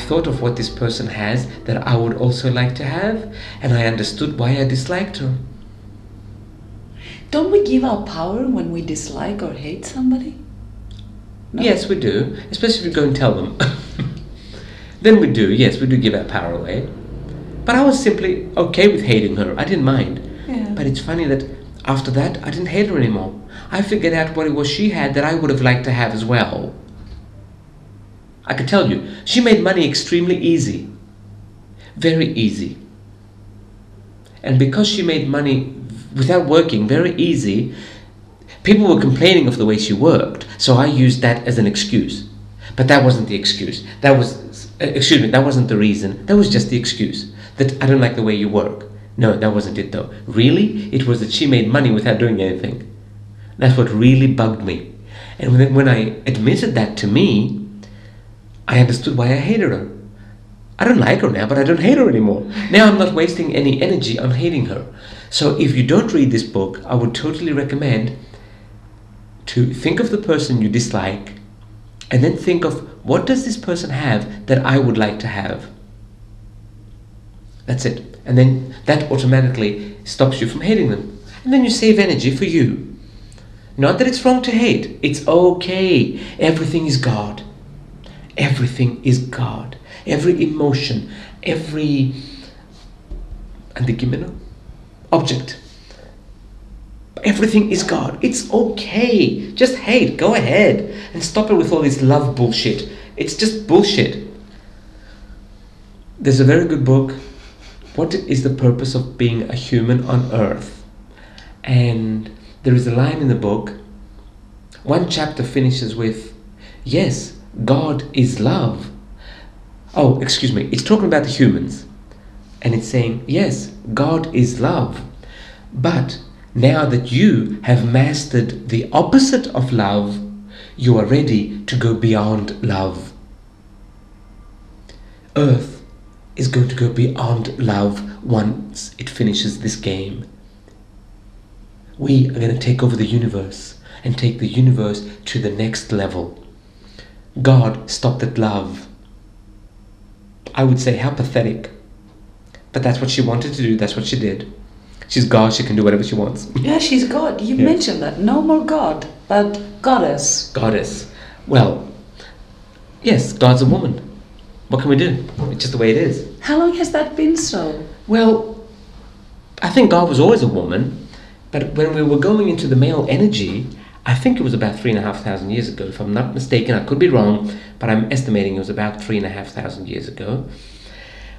thought of what this person has that I would also like to have, and I understood why I disliked her. Don't we give our power when we dislike or hate somebody? No? Yes, we do, especially if you go and tell them. Then we do, yes, we do give our power away. But I was simply okay with hating her. I didn't mind. Yeah. But it's funny that after that, I didn't hate her anymore. I figured out what it was she had that I would have liked to have as well. I could tell you, she made money extremely easy. Very easy. And because she made money without working very easy, people were complaining of the way she worked. So I used that as an excuse. But that wasn't the excuse. That wasn't the reason. That was just the excuse. That I don't like the way you work. No, that wasn't it though. Really, it was that she made money without doing anything. That's what really bugged me. And when I admitted that to me, I understood why I hated her. I don't like her now, but I don't hate her anymore. Now I'm not wasting any energy on hating her. So if you don't read this book, I would totally recommend to think of the person you dislike and then think of what does this person have that I would like to have. That's it. And then that automatically stops you from hating them. And then you save energy for you. Not that it's wrong to hate. It's okay. Everything is God. Everything is God. Every emotion, every object. Everything is God. It's okay. Just hate. Go ahead. And stop it with all this love bullshit. It's just bullshit. There's a very good book. What is the purpose of being a human on earth? And there is a line in the book. One chapter finishes with, yes, God is love. Oh, excuse me. It's talking about the humans. And it's saying, yes, God is love. But now that you have mastered the opposite of love, you are ready to go beyond love. Earth is going to go beyond love once it finishes this game. We are going to take over the universe and take the universe to the next level. God stopped at love. I would say, how pathetic. But that's what she wanted to do. That's what she did. She's God. She can do whatever she wants. Yeah, she's God. You mentioned that. No more God, but goddess. Goddess. Well, yes, God's a woman. What can we do? It's just the way it is. How long has that been so? Well, I think God was always a woman. But when we were going into the male energy, I think it was about 3,500 years ago. If I'm not mistaken, I could be wrong, but I'm estimating it was about 3,500 years ago.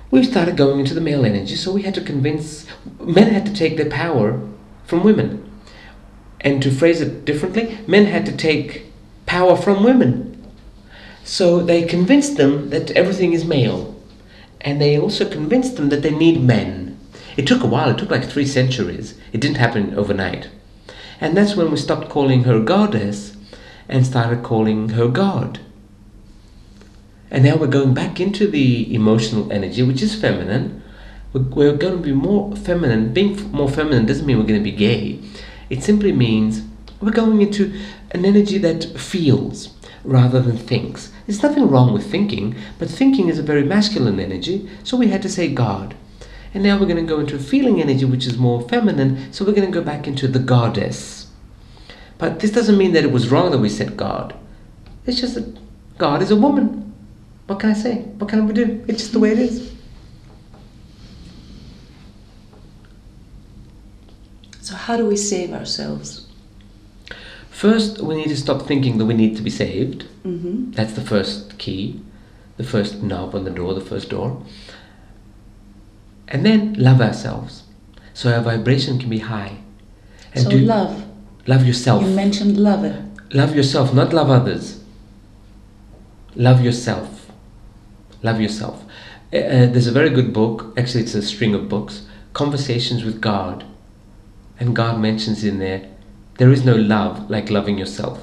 We started going into the male energy, so we had to convince, men had to take their power from women. And to phrase it differently, men had to take power from women. So they convinced them that everything is male. And they also convinced them that they need men. It took a while, it took like 3 centuries. It didn't happen overnight. And that's when we stopped calling her goddess and started calling her God. And now we're going back into the emotional energy, which is feminine. We're going to be more feminine. Being more feminine doesn't mean we're going to be gay. It simply means we're going into an energy that feels rather than thinks. There's nothing wrong with thinking, but thinking is a very masculine energy, so we had to say God. And now we're going to go into a feeling energy, which is more feminine, so we're going to go back into the goddess. But this doesn't mean that it was wrong that we said God. It's just that God is a woman. What can I say? What can we do? It's just the way it is. So how do we save ourselves? First, we need to stop thinking that we need to be saved. Mm-hmm. That's the first key, the first knob on the door, the first door. And then love ourselves, so our vibration can be high. And so love. Love yourself. You mentioned love. Love yourself, not love others. Love yourself. Love yourself. There's a very good book, actually it's a string of books, Conversations with God. And God mentions in there, there is no love like loving yourself.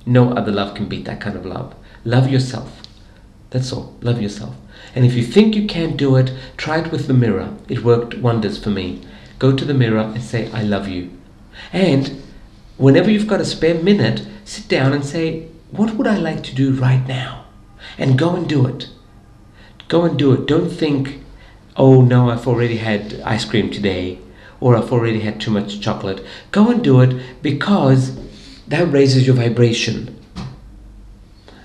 No other love can beat that kind of love. Love yourself. That's all. Love yourself. And if you think you can't do it, try it with the mirror. It worked wonders for me. Go to the mirror and say, I love you. And whenever you've got a spare minute, sit down and say, what would I like to do right now? And go and do it. Go and do it. Don't think, oh no, I've already had ice cream today, or I've already had too much chocolate. Go and do it, because that raises your vibration.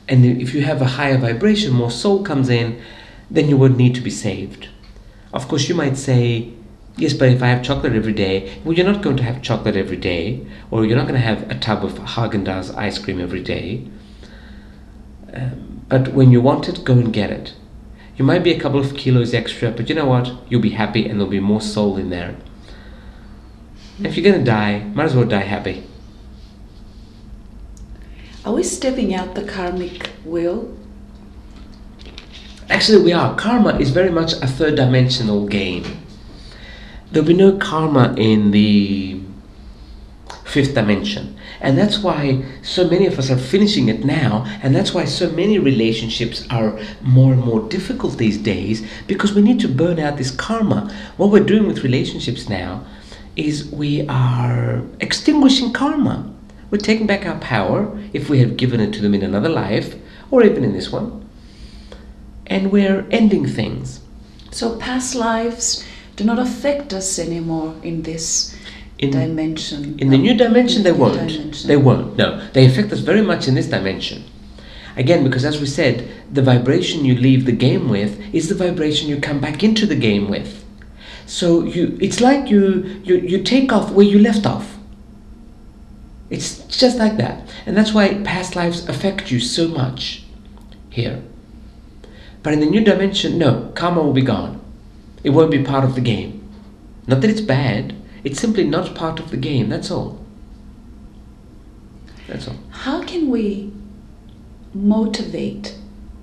And if you have a higher vibration, more soul comes in, then you would need to be saved. Of course, you might say, yes, but if I have chocolate every day, well, you're not going to have chocolate every day, or you're not going to have a tub of Haagen-Dazs ice cream every day. But when you want it, go and get it. You might be a couple of kilos extra, but you know what? You'll be happy, and there'll be more soul in there. If you're going to die, might as well die happy. Are we stepping out the karmic wheel? Actually, we are. Karma is very much a third dimensional game. There'll be no karma in the fifth dimension. And that's why so many of us are finishing it now, and that's why so many relationships are more and more difficult these days, because we need to burn out this karma. What we're doing with relationships now is we are extinguishing karma. We're taking back our power, if we have given it to them in another life, or even in this one, and we're ending things. So past lives do not affect us anymore in this dimension. In the new dimension, they won't. Dimension. They won't. No, they affect us very much in this dimension. Again, because as we said, the vibration you leave the game with is the vibration you come back into the game with. So it's like you take off where you left off. It's just like that. And that's why past lives affect you so much here. But in the new dimension, no, karma will be gone. It won't be part of the game. Not that it's bad. It's simply not part of the game, that's all. That's all. How can we motivate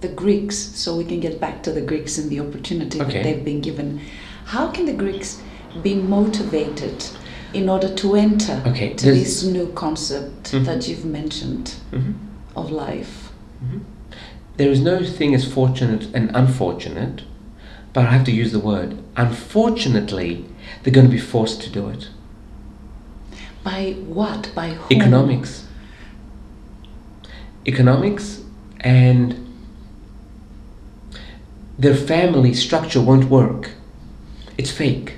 the Greeks, so we can get back to the Greeks and the opportunity that they've been given? How can the Greeks be motivated in order to enter to this new concept that you've mentioned of life? There is no thing as fortunate and unfortunate, but I have to use the word. Unfortunately, they're going to be forced to do it. By what? By whom? Economics. Economics, and their family structure won't work. It's fake.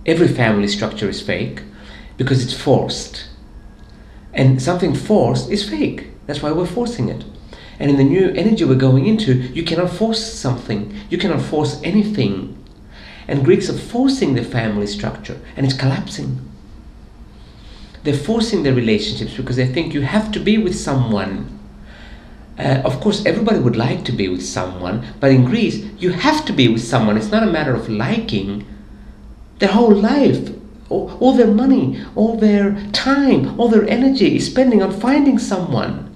Every family structure is fake because it's forced. And something forced is fake. That's why we're forcing it. And in the new energy we're going into, you cannot force something. You cannot force anything. And Greeks are forcing the family structure, and it's collapsing. They're forcing their relationships because they think you have to be with someone. Of course, everybody would like to be with someone, but in Greece, you have to be with someone. It's not a matter of liking. Their whole life, all their money, all their time, all their energy is spending on finding someone.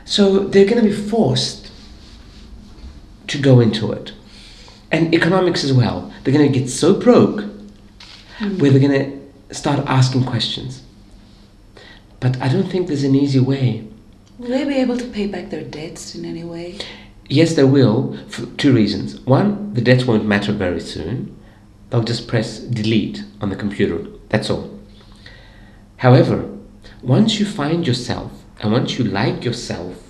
So they're going to be forced to go into it. And economics as well. They're going to get so broke where they're going to start asking questions. But I don't think there's an easy way. Will they be able to pay back their debts in any way? Yes, they will, for two reasons. One, the debts won't matter very soon. They'll just press delete on the computer. That's all. However, once you find yourself, and once you like yourself,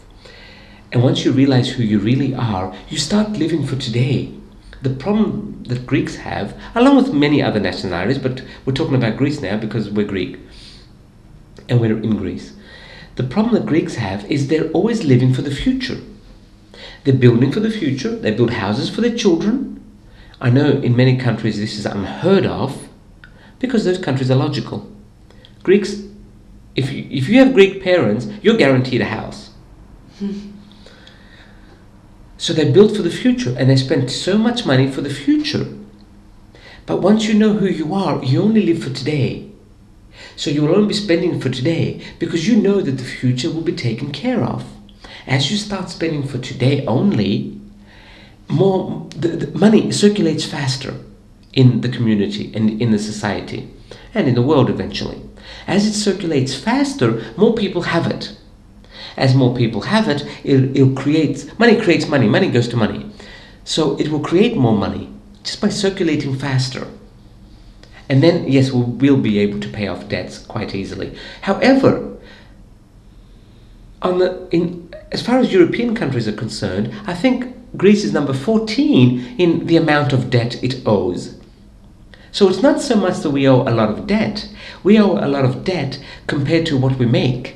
and once you realize who you really are, you start living for today. The problem that Greeks have, along with many other nationalities, but we're talking about Greece now because we're Greek, and we're in Greece. The problem that Greeks have is they're always living for the future. They're building for the future. They build houses for their children. I know in many countries this is unheard of because those countries are logical. Greeks, if you have Greek parents, you're guaranteed a house. So they build for the future, and they spend so much money for the future. But once you know who you are, you only live for today. So you will only be spending for today because you know that the future will be taken care of. As you start spending for today only, the money circulates faster in the community and in the society and in the world eventually. As it circulates faster, more people have it. As more people have it, money creates money. Money goes to money. So it will create more money just by circulating faster. And then, yes, we'll be able to pay off debts quite easily. However, as far as European countries are concerned, I think Greece is number 14 in the amount of debt it owes. So it's not so much that we owe a lot of debt. We owe a lot of debt compared to what we make.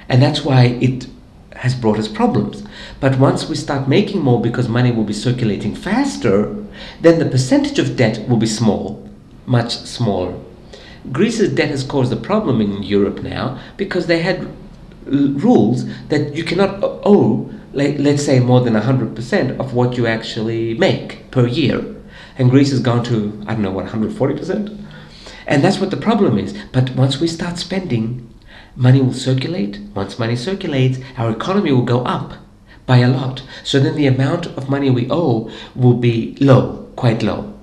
And that's why it has brought us problems. But once we start making more because money will be circulating faster, then the percentage of debt will be small, much smaller. Greece's debt has caused a problem in Europe now because they had rules that you cannot owe, let's say, more than 100% of what you actually make per year. And Greece has gone to, 140%? And that's what the problem is. But once we start spending, money will circulate. Once money circulates, our economy will go up by a lot. So then the amount of money we owe will be low, quite low,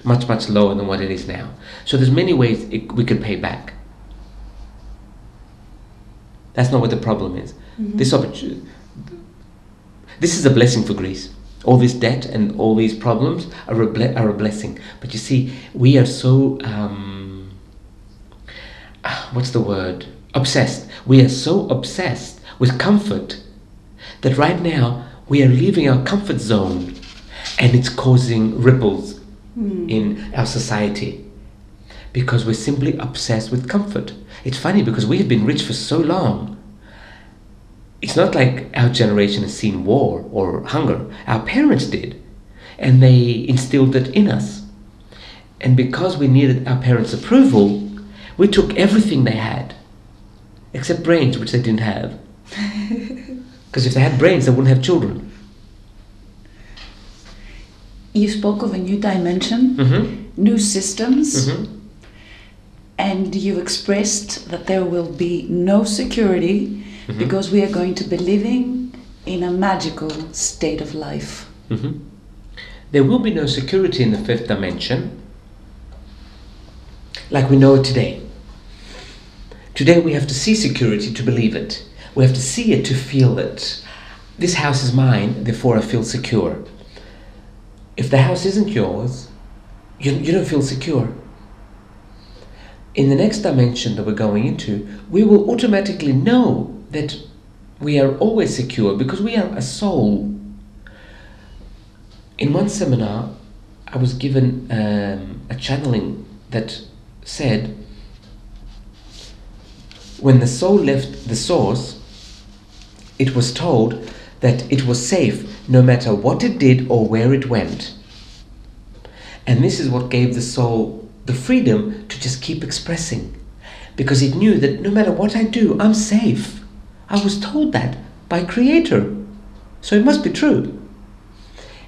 much, much lower than what it is now. So there's many ways we could pay back. That's not what the problem is. Mm-hmm. This is a blessing for Greece. All this debt and all these problems are a blessing. But you see, we are so, obsessed. We are so obsessed with comfort that right now we are leaving our comfort zone, and it's causing ripples in our society because we're simply obsessed with comfort. It's funny because we have been rich for so long. It's not like our generation has seen war or hunger. Our parents did, and they instilled it in us. And because we needed our parents' approval, we took everything they had, except brains, which they didn't have. Because if they had brains, they wouldn't have children. You spoke of a new dimension, new systems, and you expressed that there will be no security because we are going to be living in a magical state of life. There will be no security in the fifth dimension like we know it today. Today we have to see security to believe it. We have to see it to feel it. This house is mine, therefore I feel secure. If the house isn't yours, you don't feel secure. In the next dimension that we're going into, we will automatically know that we are always secure because we are a soul. In one seminar, I was given a channeling that said, when the soul left the source, it was told that it was safe no matter what it did or where it went. And this is what gave the soul the freedom to just keep expressing, because it knew that no matter what I do, I'm safe. I was told that by Creator, so it must be true.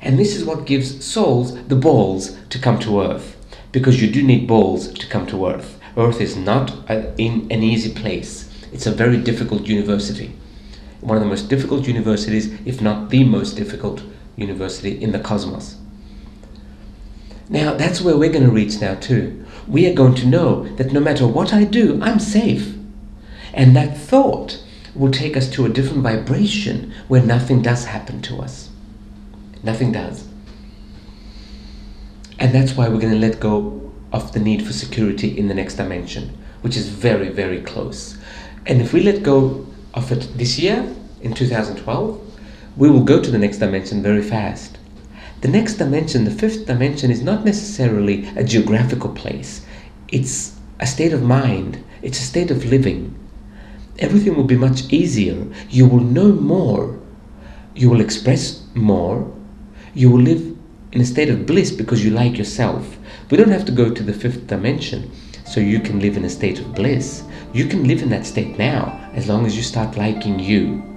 And this is what gives souls the balls to come to Earth, because you do need balls to come to Earth. Earth is not in an easy place. It's a very difficult university. One of the most difficult universities, if not the most difficult university in the cosmos. Now, that's where we're going to reach now too. We are going to know that no matter what I do, I'm safe. And that thought will take us to a different vibration where nothing does happen to us. Nothing does. And that's why we're going to let go of the need for security in the next dimension, which is very, very close. And if we let go of it this year, in 2012, we will go to the next dimension very fast. The next dimension, the fifth dimension, is not necessarily a geographical place. It's a state of mind. It's a state of living. Everything will be much easier. You will know more. You will express more. You will live in a state of bliss because you like yourself. We don't have to go to the fifth dimension so you can live in a state of bliss. You can live in that state now as long as you start liking you.